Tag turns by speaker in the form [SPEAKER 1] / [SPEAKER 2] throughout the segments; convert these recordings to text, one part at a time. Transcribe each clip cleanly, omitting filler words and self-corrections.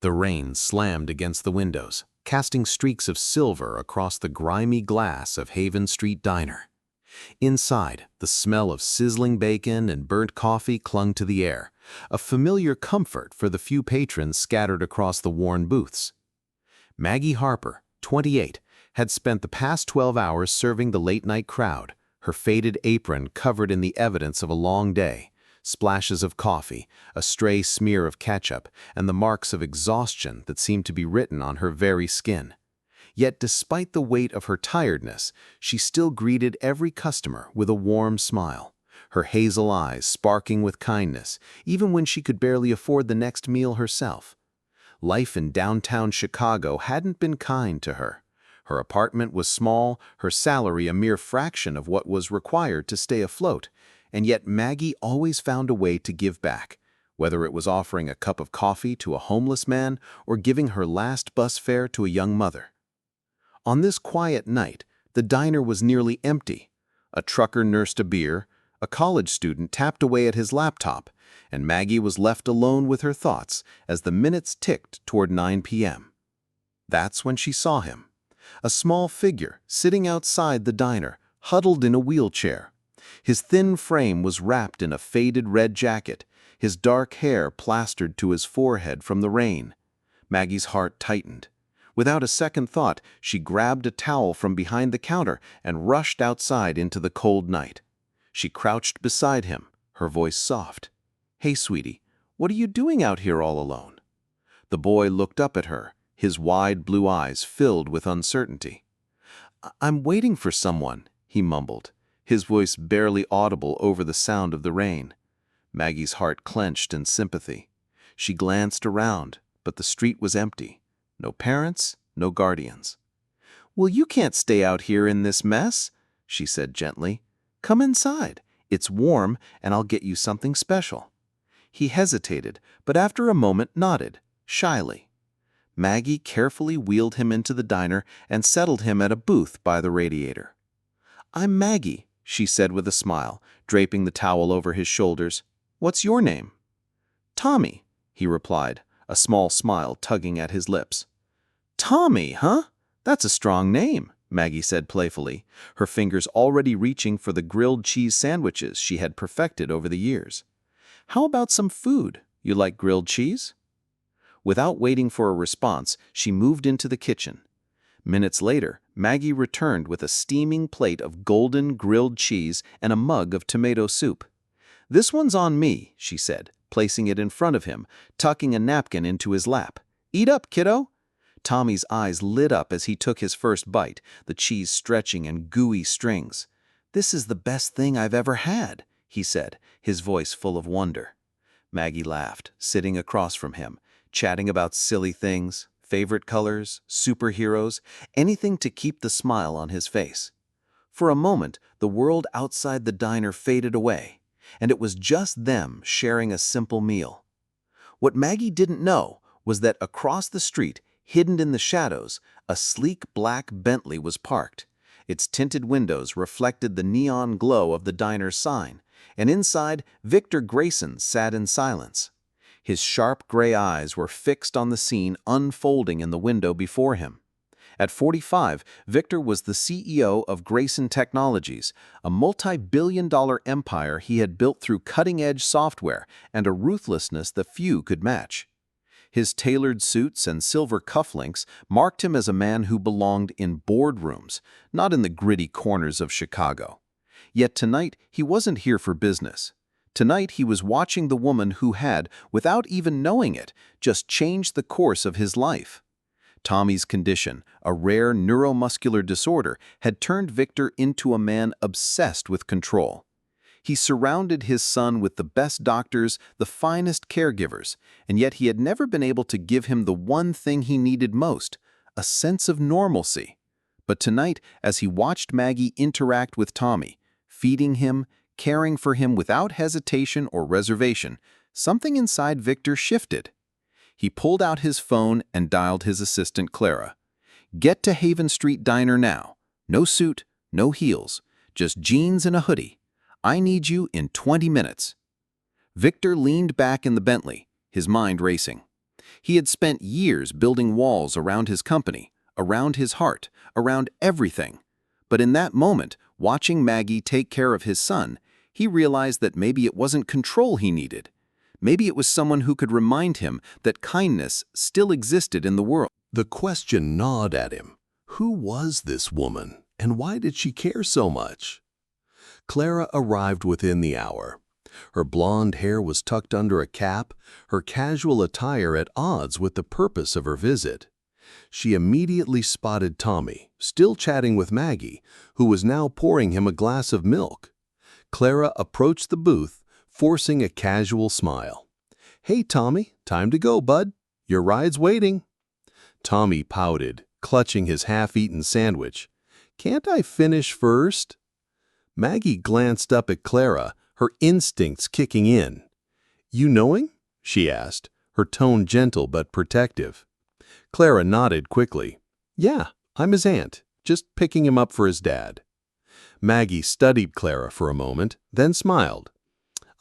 [SPEAKER 1] The rain slammed against the windows, casting streaks of silver across the grimy glass of Haven Street Diner. Inside, the smell of sizzling bacon and burnt coffee clung to the air, a familiar comfort for the few patrons scattered across the worn booths. Maggie Harper, 28, had spent the past 12 hours serving the late-night crowd, her faded apron covered in the evidence of a long day, splashes of coffee, a stray smear of ketchup, and the marks of exhaustion that seemed to be written on her very skin. Yet despite the weight of her tiredness, she still greeted every customer with a warm smile, her hazel eyes sparkling with kindness, even when she could barely afford the next meal herself. Life in downtown Chicago hadn't been kind to her. Her apartment was small, her salary a mere fraction of what was required to stay afloat, and yet Maggie always found a way to give back, whether it was offering a cup of coffee to a homeless man or giving her last bus fare to a young mother. On this quiet night, the diner was nearly empty. A trucker nursed a beer, a college student tapped away at his laptop, and Maggie was left alone with her thoughts as the minutes ticked toward 9 p.m. That's when she saw him. A small figure sitting outside the diner, huddled in a wheelchair. His thin frame was wrapped in a faded red jacket, his dark hair plastered to his forehead from the rain. Maggie's heart tightened. Without a second thought, she grabbed a towel from behind the counter and rushed outside into the cold night. She crouched beside him, her voice soft. "Hey, sweetie, what are you doing out here all alone?" The boy looked up at her, his wide blue eyes filled with uncertainty. "I'm waiting for someone," he mumbled, his voice barely audible over the sound of the rain. Maggie's heart clenched in sympathy. She glanced around, but the street was empty. No parents, no guardians. "Well, you can't stay out here in this mess," she said gently. "Come inside. It's warm, and I'll get you something special." He hesitated, but after a moment nodded, shyly. Maggie carefully wheeled him into the diner and settled him at a booth by the radiator. "I'm Maggie," she said with a smile, draping the towel over his shoulders. "What's your name?" "Tommy," he replied, a small smile tugging at his lips. "Tommy, huh? That's a strong name," Maggie said playfully, her fingers already reaching for the grilled cheese sandwiches she had perfected over the years. "How about some food? You like grilled cheese?" Without waiting for a response, she moved into the kitchen. Minutes later, Maggie returned with a steaming plate of golden grilled cheese and a mug of tomato soup. "This one's on me," she said, placing it in front of him, tucking a napkin into his lap. "Eat up, kiddo." Tommy's eyes lit up as he took his first bite, the cheese stretching in gooey strings. "This is the best thing I've ever had," he said, his voice full of wonder. Maggie laughed, sitting across from him, chatting about silly things, favorite colors, superheroes, anything to keep the smile on his face. For a moment, the world outside the diner faded away, and it was just them sharing a simple meal. What Maggie didn't know was that across the street, hidden in the shadows, a sleek black Bentley was parked. Its tinted windows reflected the neon glow of the diner's sign, and inside, Victor Grayson sat in silence. His sharp gray eyes were fixed on the scene unfolding in the window before him. At 45, Victor was the CEO of Grayson Technologies, a multi-billion-dollar empire he had built through cutting-edge software and a ruthlessness that few could match. His tailored suits and silver cufflinks marked him as a man who belonged in boardrooms, not in the gritty corners of Chicago. Yet tonight, he wasn't here for business. Tonight, he was watching the woman who had, without even knowing it, just changed the course of his life. Tommy's condition, a rare neuromuscular disorder, had turned Victor into a man obsessed with control. He surrounded his son with the best doctors, the finest caregivers, and yet he had never been able to give him the one thing he needed most, a sense of normalcy. But tonight, as he watched Maggie interact with Tommy, feeding him, caring for him without hesitation or reservation, something inside Victor shifted. He pulled out his phone and dialed his assistant Clara. "Get to Haven Street Diner now. No suit, no heels, just jeans and a hoodie. I need you in 20 minutes. Victor leaned back in the Bentley, his mind racing. He had spent years building walls around his company, around his heart, around everything. But in that moment, watching Maggie take care of his son, he realized that maybe it wasn't control he needed. Maybe it was someone who could remind him that kindness still existed in the world.
[SPEAKER 2] The question gnawed at him. Who was this woman, and why did she care so much? Clara arrived within the hour. Her blonde hair was tucked under a cap, her casual attire at odds with the purpose of her visit. She immediately spotted Tommy, still chatting with Maggie, who was now pouring him a glass of milk. Clara approached the booth, forcing a casual smile. "Hey, Tommy, time to go, bud. Your ride's waiting." Tommy pouted, clutching his half-eaten sandwich. "Can't I finish first?" Maggie glanced up at Clara, her instincts kicking in. "You know him?" she asked, her tone gentle but protective. Clara nodded quickly. "Yeah, I'm his aunt, just picking him up for his dad." Maggie studied Clara for a moment, then smiled.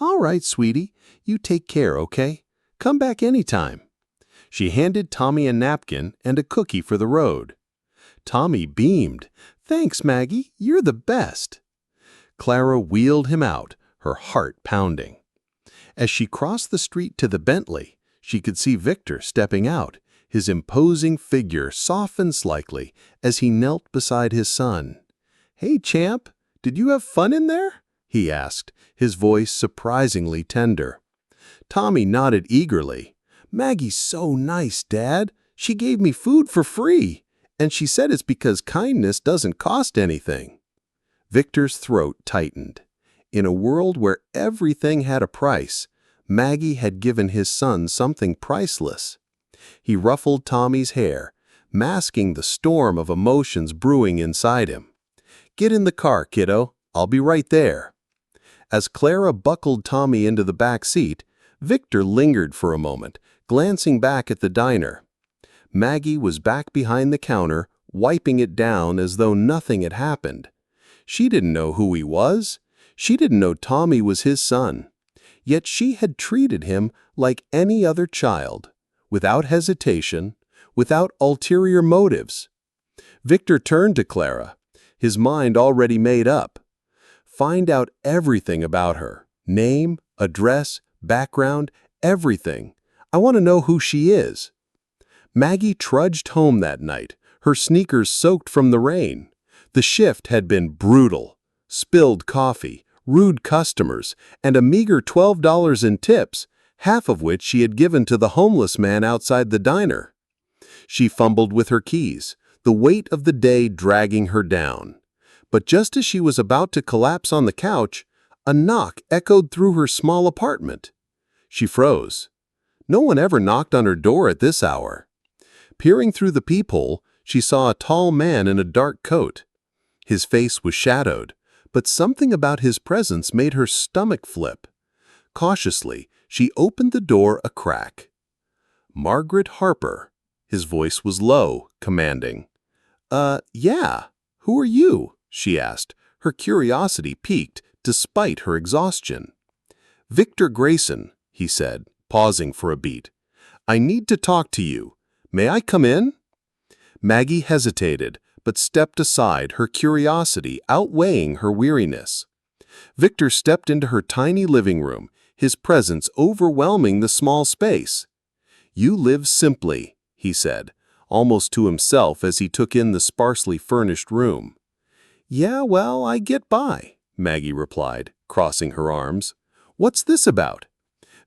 [SPEAKER 2] "All right, sweetie, you take care, okay? Come back anytime." She handed Tommy a napkin and a cookie for the road. Tommy beamed. "Thanks, Maggie, you're the best." Clara wheeled him out, her heart pounding. As she crossed the street to the Bentley, she could see Victor stepping out, his imposing figure softened slightly as he knelt beside his son. "Hey, champ, did you have fun in there?" he asked, his voice surprisingly tender. Tommy nodded eagerly. "Maggie's so nice, Dad. She gave me food for free, and she said it's because kindness doesn't cost anything." Victor's throat tightened. In a world where everything had a price, Maggie had given his son something priceless. He ruffled Tommy's hair, masking the storm of emotions brewing inside him. "Get in the car, kiddo. I'll be right there." As Clara buckled Tommy into the back seat, Victor lingered for a moment, glancing back at the diner. Maggie was back behind the counter, wiping it down as though nothing had happened. She didn't know who he was. She didn't know Tommy was his son. Yet she had treated him like any other child, without hesitation, without ulterior motives. Victor turned to Clara, his mind already made up. Find out everything about her. Name, address, background, everything. I want to know who she is. Maggie trudged home that night, her sneakers soaked from the rain. The shift had been brutal. Spilled coffee, rude customers, and a meager $12 in tips, half of which she had given to the homeless man outside the diner. She fumbled with her keys, the weight of the day dragging her down. But just as she was about to collapse on the couch, a knock echoed through her small apartment. She froze. No one ever knocked on her door at this hour. Peering through the peephole, she saw a tall man in a dark coat. His face was shadowed, but something about his presence made her stomach flip. Cautiously, she opened the door a crack. "Margaret Harper." His voice was low, commanding. Yeah. Who are you?" she asked, her curiosity piqued despite her exhaustion. "Victor Grayson," he said, pausing for a beat. "I need to talk to you. May I come in?" Maggie hesitated, but stepped aside, her curiosity outweighing her weariness. Victor stepped into her tiny living room, his presence overwhelming the small space. "You live simply," he said, almost to himself as he took in the sparsely furnished room. "Yeah, well, I get by," Maggie replied, crossing her arms. "What's this about?"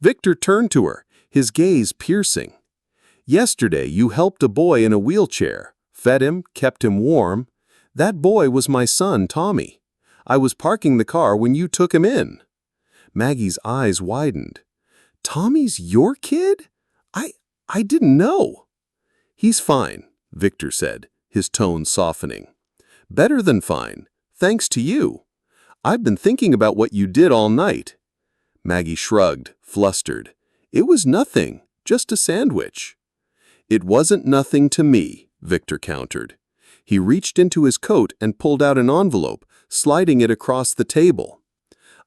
[SPEAKER 2] Victor turned to her, his gaze piercing. "Yesterday you helped a boy in a wheelchair, fed him, kept him warm. That boy was my son, Tommy. I was parking the car when you took him in." Maggie's eyes widened. "Tommy's your kid? I didn't know." "He's fine," Victor said, his tone softening. "Better than fine, thanks to you. I've been thinking about what you did all night." Maggie shrugged, flustered. "It was nothing, just a sandwich." "It wasn't nothing to me," Victor countered. He reached into his coat and pulled out an envelope, sliding it across the table.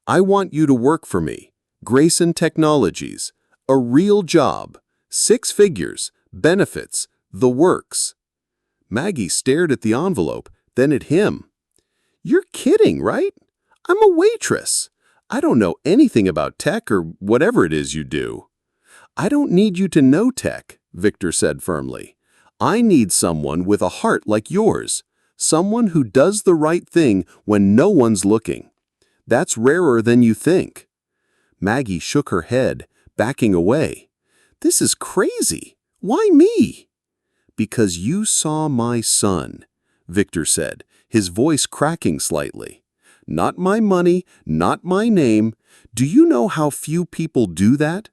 [SPEAKER 2] "I want you to work for me. Grayson Technologies. A real job. 6 figures, benefits, the works. Maggie stared at the envelope, then at him. "You're kidding, right? I'm a waitress. I don't know anything about tech or whatever it is you do." "I don't need you to know tech," Victor said firmly. "I need someone with a heart like yours, someone who does the right thing when no one's looking. That's rarer than you think." Maggie shook her head, backing away. "This is crazy. Why me?" "Because you saw my son," Victor said, his voice cracking slightly. "Not my money, not my name. Do you know how few people do that?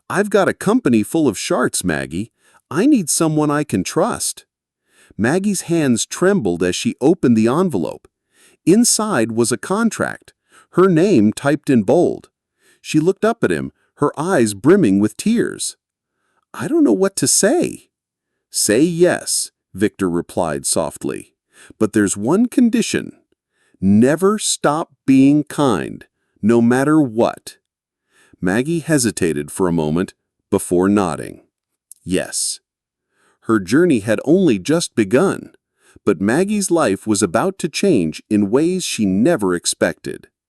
[SPEAKER 2] I've got a company full of sharks, Maggie. I need someone I can trust." Maggie's hands trembled as she opened the envelope. Inside was a contract, her name typed in bold. She looked up at him, her eyes brimming with tears. "I don't know what to say." "Say yes," Victor replied softly. "But there's one condition. Never stop being kind, no matter what." Maggie hesitated for a moment before nodding. Yes. Her journey had only just begun, but Maggie's life was about to change in ways she never expected.